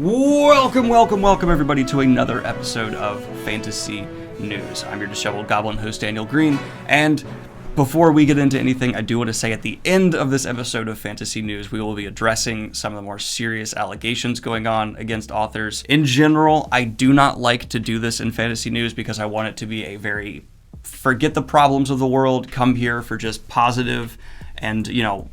Welcome everybody to another episode of Fantasy News. I'm your disheveled goblin host, Daniel Green, and before we get into anything, I do want to say at the end of this episode of Fantasy News, we will be addressing some of the more serious allegations going on against authors. In general, I do not like to do this in Fantasy News because I want it to be a very forget the problems of the world, come here for just positive and,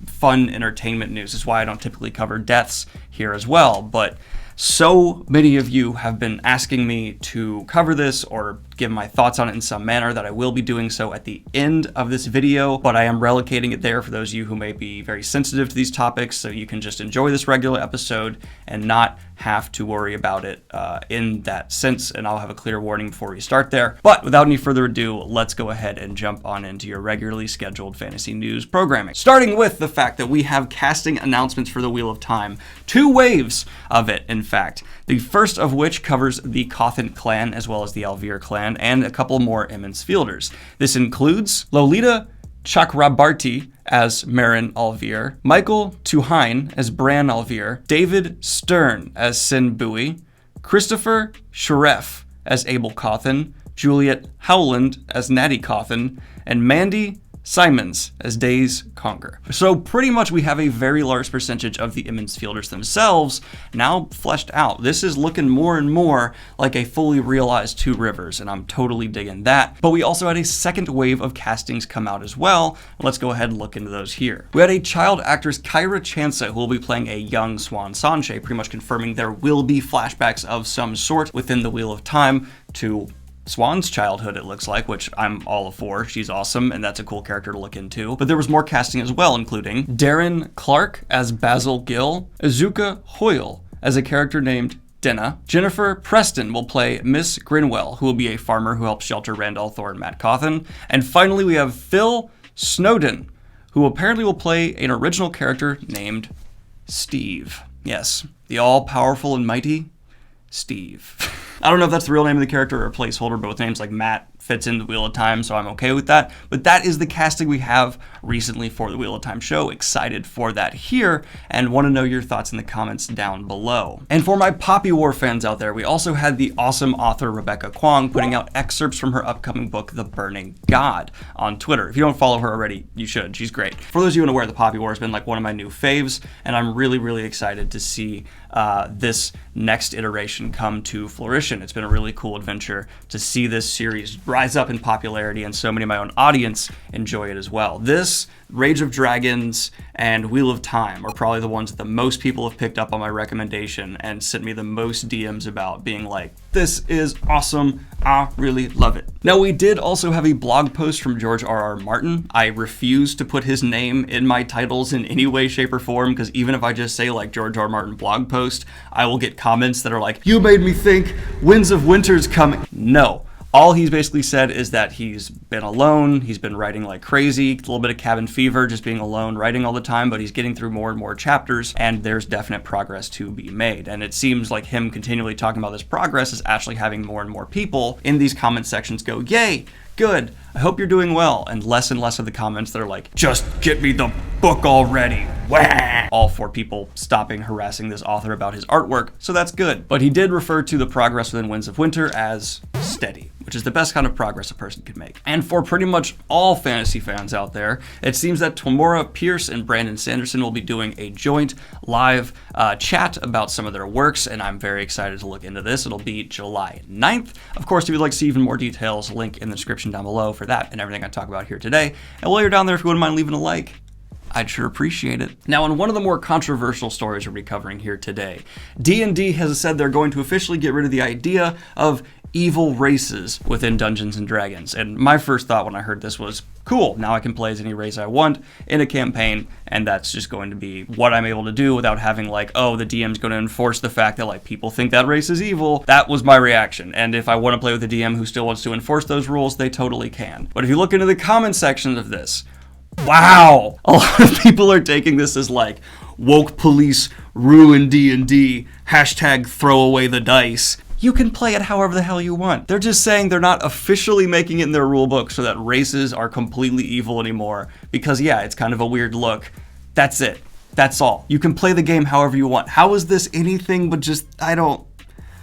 fun entertainment news. That's why I don't typically cover deaths here as well, but so many of you have been asking me to cover this or give my thoughts on it in some manner that I will be doing so at the end of this video, but I am relocating it there for those of you who may be very sensitive to these topics, so you can just enjoy this regular episode and not have to worry about it in that sense, and I'll have a clear warning before we start there. But without any further ado, let's go ahead and jump on into your regularly scheduled fantasy news programming. Starting with the fact that we have casting announcements for the Wheel of Time. 2 waves of it, in fact. The first of which covers the Cawthon clan as well as the Alvear clan and a couple more Emond's Fielders. This includes Lolita Chakrabarti as Marin Alvear, Michael Tuhine as Bran Alvear, David Stern as Sin Bui, Christopher Sharef as Abel Cawthon, Juliet Howland as Natty Cawthon, and Mandy Simons as Days Conger. So pretty much we have a very large percentage of the Emond's Fielders themselves now fleshed out. This is looking more and more like a fully realized Two Rivers, and I'm totally digging that. But we also had a second wave of castings come out as well. Let's go ahead and look into those here. We had a child actress, Kyra Chansa, who will be playing a young Swan Sanche, pretty much confirming there will be flashbacks of some sort within the Wheel of Time to Swan's childhood, it looks like, which I'm all for. She's awesome, and that's a cool character to look into. But there was more casting as well, including Darren Clark as Basil Gill, Azuka Hoyle as a character named Denna. Jennifer Preston will play Miss Grinwell, who will be a farmer who helps shelter Randall Thor and Matt Cawthon. And finally, we have Phil Snowden, who apparently will play an original character named Steve. Yes, the all-powerful and mighty Steve. I don't know if that's the real name of the character or a placeholder, but with names like Matt fits in the Wheel of Time, so I'm okay with that. But that is the casting we have recently for the Wheel of Time show. Excited for that here, and want to know your thoughts in the comments down below. And for my Poppy War fans out there, we also had the awesome author Rebecca Kwong putting out excerpts from her upcoming book, The Burning God, on Twitter. If you don't follow her already, you should. She's great. For those of you unaware, the Poppy War has been like one of my new faves, and I'm really excited to see this next iteration come to fruition. It's been a really cool adventure to see this series rise up in popularity, and so many of my own audience enjoy it as well. This, Rage of Dragons, and Wheel of Time are probably the ones that the most people have picked up on my recommendation and sent me the most DMs about, being like, this is awesome, I really love it. Now, we did also have a blog post from George R.R. Martin. I refuse to put his name in my titles in any way, shape, or form, because even if I just say like George R.R. Martin blog post, I will get comments that are like, you made me think Winds of Winter's coming. No. All he's basically said is that he's been alone, he's been writing like crazy, a little bit of cabin fever, just being alone, writing all the time, but he's getting through more and more chapters, and there's definite progress to be made. And it seems like him continually talking about this progress is actually having more and more people in these comment sections go, yay, good, I hope you're doing well, and less of the comments that are like, just get me the book already, wah! All for people stopping harassing this author about his artwork, so that's good. But he did refer to the progress within Winds of Winter as steady, which is the best kind of progress a person can make. And for pretty much all fantasy fans out there, it seems that Tamora Pierce and Brandon Sanderson will be doing a joint live chat about some of their works, and I'm very excited to look into this. It'll be July 9th. Of course, if you'd like to see even more details, link in the description down below for that and everything I talk about here today. And while you're down there, if you wouldn't mind leaving a like, I'd sure appreciate it. Now, in one of the more controversial stories we'll be covering here today, D&D has said they're going to officially get rid of the idea of evil races within Dungeons & Dragons. And my first thought when I heard this was, cool, now I can play as any race I want in a campaign, and that's just going to be what I'm able to do without having like, oh, the DM's going to enforce the fact that like people think that race is evil. That was my reaction. And if I want to play with a DM who still wants to enforce those rules, they totally can. But if you look into the comment section of this, wow, a lot of people are taking this as like, woke police ruin D&D, hashtag throw away the dice. You can play it however the hell you want. They're just saying they're not officially making it in their rule book so that races are completely evil anymore. Because yeah, it's kind of a weird look. That's it. That's all. You can play the game however you want. How is this anything but just,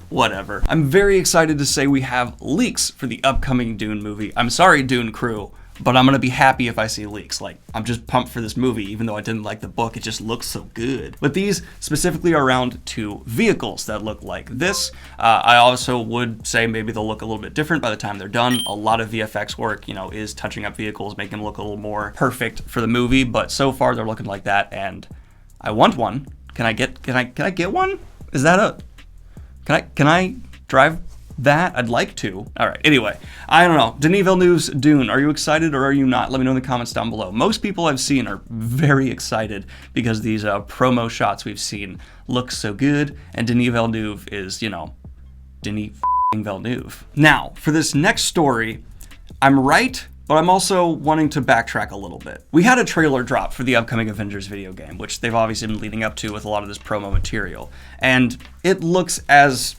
whatever. I'm very excited to say we have leaks for the upcoming Dune movie. I'm sorry, Dune crew, but I'm gonna be happy if I see leaks. Like, I'm just pumped for this movie, even though I didn't like the book, it just looks so good. But these specifically are around 2 vehicles that look like this. I also would say maybe they'll look a little bit different by the time they're done. A lot of VFX work, is touching up vehicles, making them look a little more perfect for the movie, but so far they're looking like that, and I want one. Can I get one? Is that a... Can I drive that? I'd like to. All right, anyway, I don't know. Denis Villeneuve's Dune, are you excited or are you not? Let me know in the comments down below. Most people I've seen are very excited because these promo shots we've seen look so good, and Denis Villeneuve is, Denis Villeneuve. Now, for this next story, I'm right, but I'm also wanting to backtrack a little bit. We had a trailer drop for the upcoming Avengers video game, which they've obviously been leading up to with a lot of this promo material, and it looks as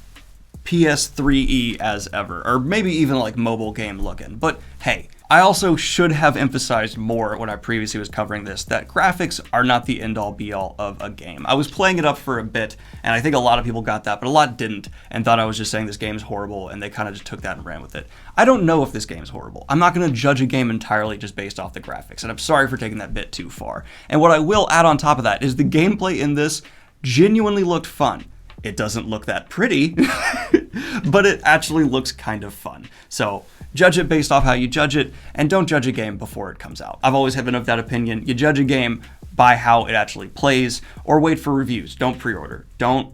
PS3-y as ever, or maybe even like mobile game looking. But hey, I also should have emphasized more when I previously was covering this, that graphics are not the end-all be-all of a game. I was playing it up for a bit, and I think a lot of people got that, but a lot didn't, and thought I was just saying this game's horrible, and they kind of just took that and ran with it. I don't know if this game's horrible. I'm not going to judge a game entirely just based off the graphics, and I'm sorry for taking that bit too far. And what I will add on top of that is the gameplay in this genuinely looked fun. It doesn't look that pretty, but it actually looks kind of fun. So judge it based off how you judge it, and don't judge a game before it comes out. I've always been of that opinion. You judge a game by how it actually plays, or wait for reviews. Don't pre-order. Don't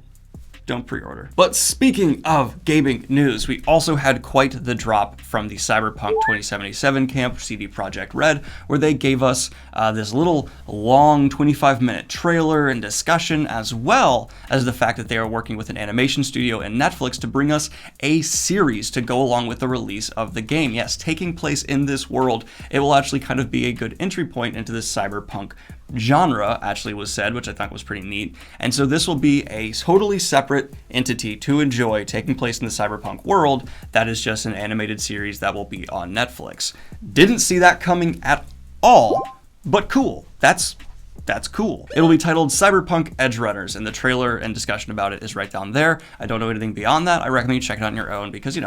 pre-order. But speaking of gaming news, we also had quite the drop from the Cyberpunk 2077 camp, CD Projekt Red, where they gave us this little long 25-minute trailer and discussion, as well as the fact that they are working with an animation studio and Netflix to bring us a series to go along with the release of the game. Yes, taking place in this world, it will actually kind of be a good entry point into this cyberpunk genre, actually was said, which I thought was pretty neat. And so this will be a totally separate entity to enjoy, taking place in the cyberpunk world. That is just an animated series that will be on Netflix. Didn't see that coming at all, but cool. That's cool. It'll be titled Cyberpunk Edgerunners, and the trailer and discussion about it is right down there. I don't know anything beyond that. I recommend you check it out on your own because,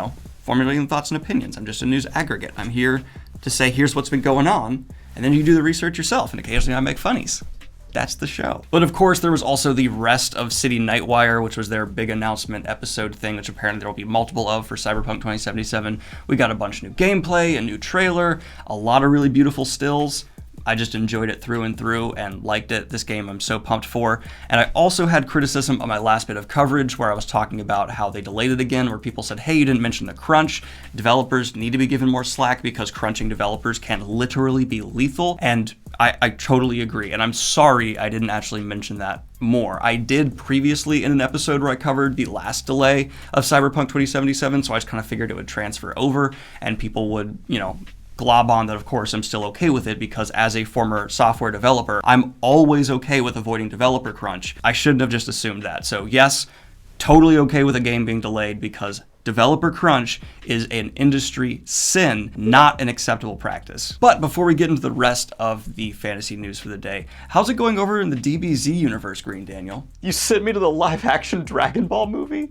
formulating thoughts and opinions. I'm just a news aggregate. I'm here to say, here's what's been going on, and then you do the research yourself, and occasionally I make funnies. That's the show. But of course, there was also the rest of City Nightwire, which was their big announcement episode thing, which apparently there will be multiple of for Cyberpunk 2077. We got a bunch of new gameplay, a new trailer, a lot of really beautiful stills. I just enjoyed it through and through and liked it. This game I'm so pumped for. And I also had criticism on my last bit of coverage where I was talking about how they delayed it again, where people said, hey, you didn't mention the crunch. Developers need to be given more slack because crunching developers can literally be lethal. And I totally agree. And I'm sorry I didn't actually mention that more. I did previously in an episode where I covered the last delay of Cyberpunk 2077, so I just kind of figured it would transfer over and people would, glob on that. Of course, I'm still okay with it because as a former software developer, I'm always okay with avoiding developer crunch. I shouldn't have just assumed that. So yes, totally okay with a game being delayed because developer crunch is an industry sin, not an acceptable practice. But before we get into the rest of the fantasy news for the day, how's it going over in the DBZ universe, Green Daniel? You sent me to the live-action Dragon Ball movie?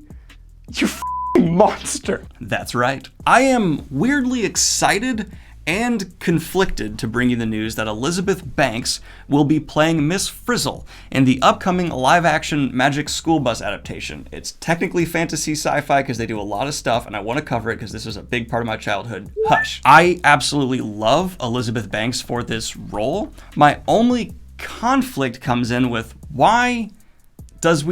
You f***ing monster. That's right. I am weirdly excited and conflicted to bring you the news that Elizabeth Banks will be playing Miss Frizzle in the upcoming live-action Magic School Bus adaptation. It's technically fantasy sci-fi because they do a lot of stuff, and I want to cover it because this was a big part of my childhood. Hush. I absolutely love Elizabeth Banks for this role. My only conflict comes in with why do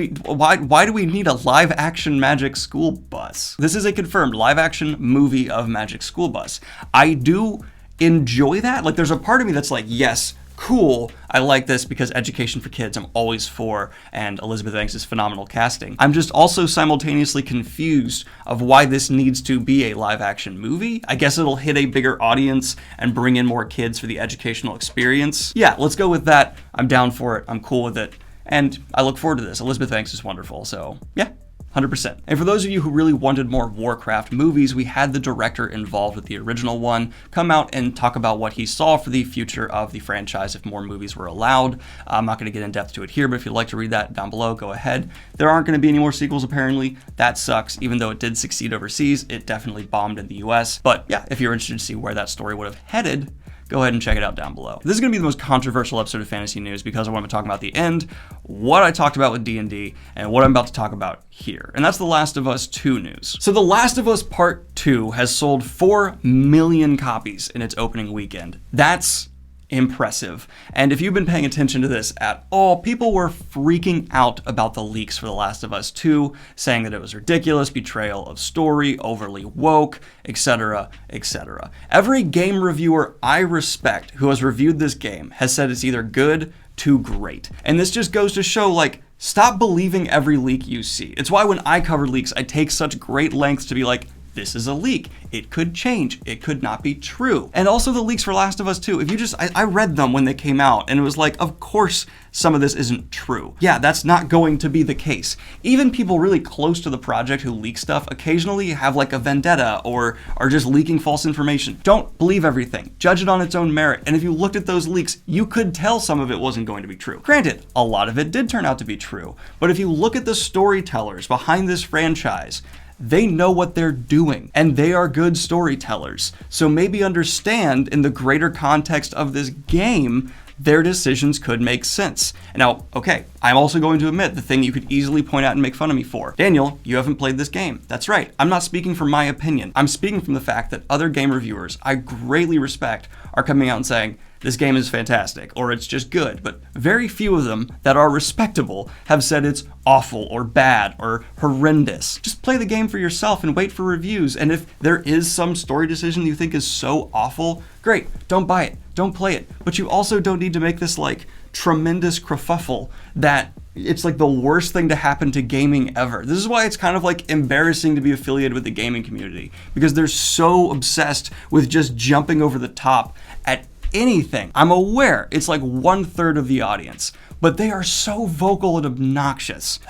we need a live-action Magic School Bus? This is a confirmed live-action movie of Magic School Bus. I do enjoy that. Like, there's a part of me that's like, yes, cool, I like this because education for kids I'm always for, and Elizabeth Banks is phenomenal casting. I'm just also simultaneously confused of why this needs to be a live-action movie. I guess it'll hit a bigger audience and bring in more kids for the educational experience. Yeah, let's go with that. I'm down for it. I'm cool with it. And I look forward to this. Elizabeth Banks is wonderful, so yeah, 100%. And for those of you who really wanted more Warcraft movies, we had the director involved with the original one come out and talk about what he saw for the future of the franchise if more movies were allowed. I'm not going to get in depth to it here, but if you'd like to read that down below, go ahead. There aren't going to be any more sequels apparently. That sucks. Even though it did succeed overseas, it definitely bombed in the US. But yeah, if you're interested to see where that story would have headed, go ahead and check it out down below. This is going to be the most controversial episode of Fantasy News because I want to talk about the end, what I talked about with D&D, and what I'm about to talk about here. And that's The Last of Us 2 news. So The Last of Us Part 2 has sold 4 million copies in its opening weekend. That's impressive. And if you've been paying attention to this at all, people were freaking out about the leaks for The Last of Us 2, saying that it was ridiculous, betrayal of story, overly woke, etc., etc. Every game reviewer I respect who has reviewed this game has said it's either good to great. And this just goes to show, like, stop believing every leak you see. It's why when I cover leaks, I take such great lengths to be like, this is a leak. It could change. It could not be true. And also the leaks for Last of Us 2. If you just, I read them when they came out and it was like, of course some of this isn't true. Yeah, that's not going to be the case. Even people really close to the project who leak stuff occasionally have like a vendetta or are just leaking false information. Don't believe everything. Judge it on its own merit. And if you looked at those leaks, you could tell some of it wasn't going to be true. Granted, a lot of it did turn out to be true. But if you look at the storytellers behind this franchise, they know what they're doing, and they are good storytellers. So maybe understand in the greater context of this game, their decisions could make sense. Now, okay, I'm also going to admit the thing you could easily point out and make fun of me for. Daniel, you haven't played this game. That's right. I'm not speaking from my opinion. I'm speaking from the fact that other game reviewers I greatly respect are coming out and saying, this game is fantastic, or it's just good, but very few of them that are respectable have said it's awful or bad or horrendous. Just play the game for yourself and wait for reviews, and if there is some story decision you think is so awful, great, don't buy it, don't play it, but you also don't need to make this like tremendous kerfuffle that it's like the worst thing to happen to gaming ever. This is why it's kind of like embarrassing to be affiliated with the gaming community, because they're so obsessed with just jumping over the top at anything. I'm aware it's like 1/3 of the audience, but they are so vocal and obnoxious.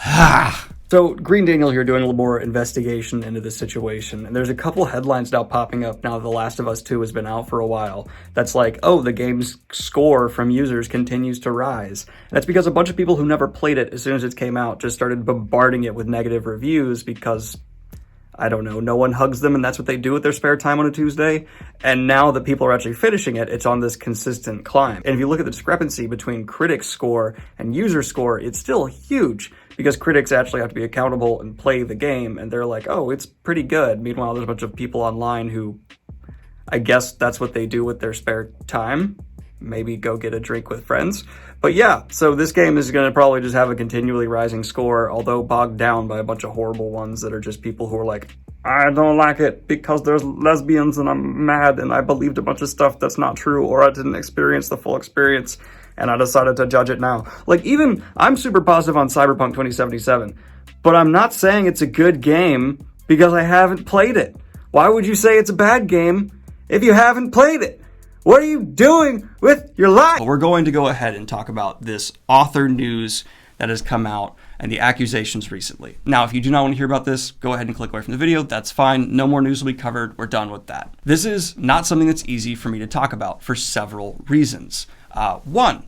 So Green Daniel here doing a little more investigation into the situation, and there's a couple headlines now popping up now that The Last of Us 2 has been out for a while that's like, oh, the game's score from users continues to rise. And that's because a bunch of people who never played it as soon as it came out just started bombarding it with negative reviews because, I don't know, no one hugs them and that's what they do with their spare time on a Tuesday. And now that people are actually finishing it, it's on this consistent climb. And if you look at the discrepancy between critics' score and user score, it's still huge because critics actually have to be accountable and play the game. And they're like, oh, it's pretty good. Meanwhile, there's a bunch of people online who, I guess that's what they do with their spare time. Maybe go get a drink with friends. But yeah, so this game is going to probably just have a continually rising score, although bogged down by a bunch of horrible ones that are just people who are like, I don't like it because there's lesbians and I'm mad and I believed a bunch of stuff that's not true, or I didn't experience the full experience and I decided to judge it now. Like, even I'm super positive on Cyberpunk 2077, but I'm not saying it's a good game because I haven't played it. Why would you say it's a bad game if you haven't played it? What are you doing with your life? Well, we're going to go ahead and talk about this author news that has come out and the accusations recently. Now, if you do not want to hear about this, go ahead and click away from the video. That's fine. No more news will be covered. We're done with that. This is not something that's easy for me to talk about for several reasons. One,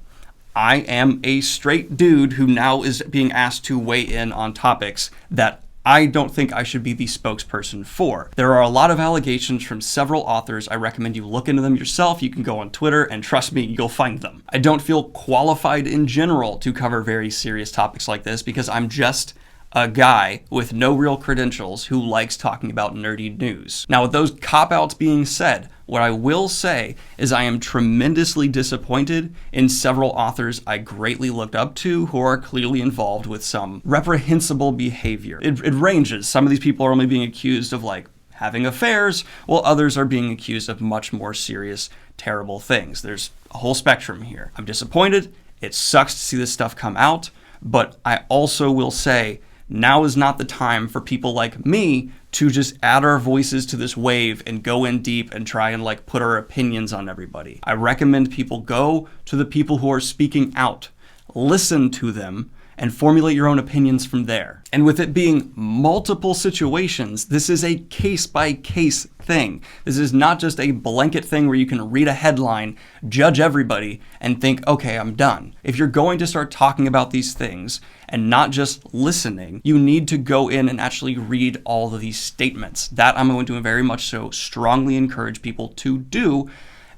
I am a straight dude who now is being asked to weigh in on topics that I don't think I should be the spokesperson for. There are a lot of allegations from several authors. I recommend you look into them yourself. You can go on Twitter and trust me, you'll find them. I don't feel qualified in general to cover very serious topics like this because I'm just a guy with no real credentials who likes talking about nerdy news. Now, with those cop-outs being said, what I will say is I am tremendously disappointed in several authors I greatly looked up to who are clearly involved with some reprehensible behavior. It ranges. Some of these people are only being accused of like having affairs, while others are being accused of much more serious, terrible things. There's a whole spectrum here. I'm disappointed. It sucks to see this stuff come out, but I also will say now is not the time for people like me to just add our voices to this wave and go in deep and try and like put our opinions on everybody. I recommend people go to the people who are speaking out, listen to them, and formulate your own opinions from there. And with it being multiple situations, this is a case-by-case thing. This is not just a blanket thing where you can read a headline, judge everybody, and think, okay, I'm done. If you're going to start talking about these things and not just listening, you need to go in and actually read all of these statements. That I'm going to very much so strongly encourage people to do,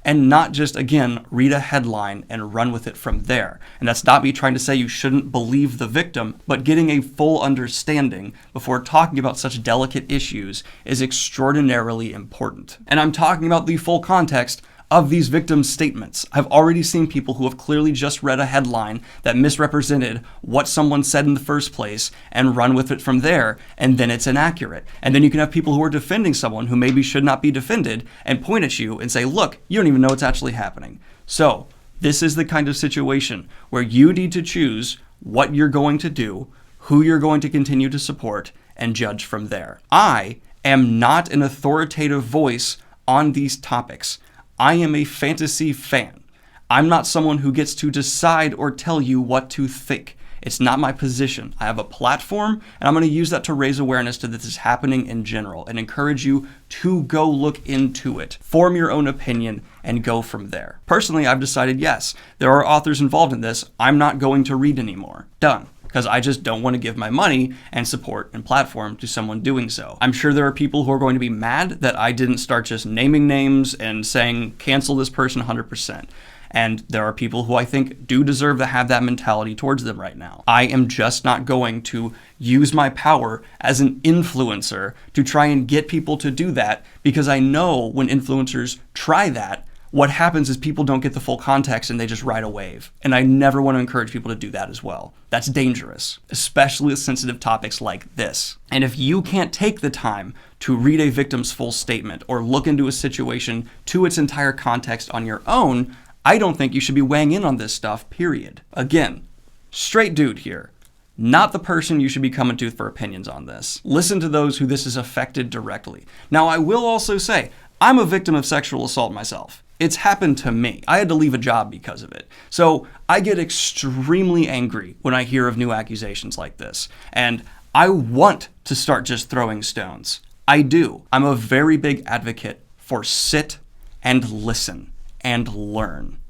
and not just, again, read a headline and run with it from there. And that's not me trying to say you shouldn't believe the victim, but getting a full understanding before talking about such delicate issues is extraordinarily important. And I'm talking about the full context of these victims' statements. I've already seen people who have clearly just read a headline that misrepresented what someone said in the first place and run with it from there, and then it's inaccurate. And then you can have people who are defending someone who maybe should not be defended and point at you and say, look, you don't even know what's actually happening. So this is the kind of situation where you need to choose what you're going to do, who you're going to continue to support, and judge from there. I am not an authoritative voice on these topics. I am a fantasy fan. I'm not someone who gets to decide or tell you what to think. It's not my position. I have a platform, and I'm going to use that to raise awareness to this is happening in general and encourage you to go look into it. Form your own opinion and go from there. Personally, I've decided, yes, there are authors involved in this. I'm not going to read anymore. Done. Because I just don't want to give my money and support and platform to someone doing so. I'm sure there are people who are going to be mad that I didn't start just naming names and saying, cancel this person 100%. And there are people who I think do deserve to have that mentality towards them right now. I am just not going to use my power as an influencer to try and get people to do that, because I know when influencers try that, what happens is people don't get the full context and they just ride a wave. And I never want to encourage people to do that as well. That's dangerous, especially with sensitive topics like this. And if you can't take the time to read a victim's full statement or look into a situation to its entire context on your own, I don't think you should be weighing in on this stuff, period. Again, straight dude here. Not the person you should be coming to for opinions on this. Listen to those who this has affected directly. Now, I will also say, I'm a victim of sexual assault myself. It's happened to me. I had to leave a job because of it. So I get extremely angry when I hear of new accusations like this. And I want to start just throwing stones. I do. I'm a very big advocate for sit and listen and learn.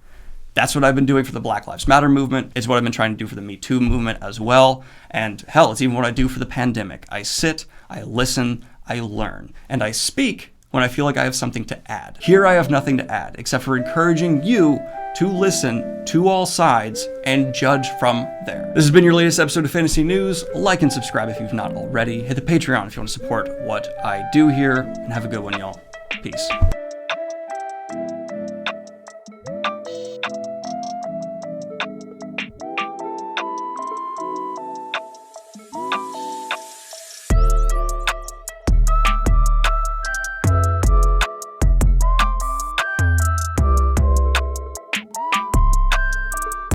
That's what I've been doing for the Black Lives Matter movement. It's what I've been trying to do for the Me Too movement as well. And hell, it's even what I do for the pandemic. I sit, I listen, I learn, and I speak when I feel like I have something to add. Here I have nothing to add, except for encouraging you to listen to all sides and judge from there. This has been your latest episode of Fantasy News. Like and subscribe if you've not already. Hit the Patreon if you want to support what I do here, and have a good one, y'all. Peace.